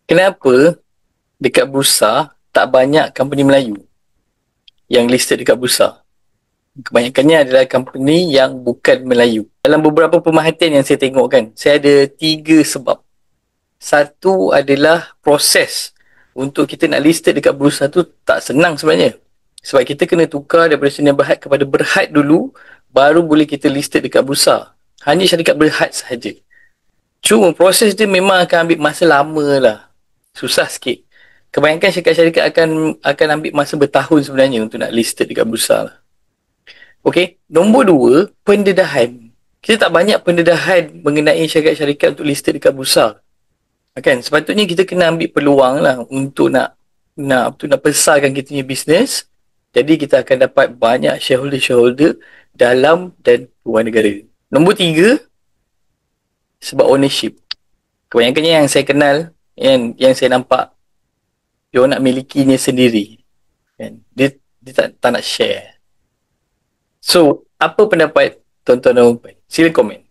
Kenapa dekat bursa tak banyak company Melayu yang listed dekat bursa? Kebanyakannya adalah company yang bukan Melayu. Dalam beberapa pemerhatian yang saya tengok kan, saya ada 3 sebab. Satu adalah proses untuk kita nak listed dekat bursa tu tak senang sebenarnya. Sebab kita kena tukar daripada Sdn Bhd kepada Berhad dulu, baru boleh kita listed dekat bursa. Hanya syarikat Berhad sahaja. Cuma proses dia memang akan ambil masa lama lah. Susah sikit. Kebanyakan syarikat-syarikat akan ambil masa bertahun sebenarnya untuk nak listed dekat bursa lah. Okey, nombor 2, pendedahan. Kita tak banyak pendedahan mengenai syarikat-syarikat untuk listed dekat bursa. Kan? Sepatutnya kita kena ambil peluang lah untuk nak besarkan kita punya bisnes. Jadi kita akan dapat banyak shareholder-shareholder dalam dan luar negara. Nombor 3, sebab ownership. Kebanyakannya yang saya kenal, yang saya nampak, dia nak milikinya sendiri. Kan? Dia tak nak share. So, apa pendapat tuan-tuan dan puan? Sila komen.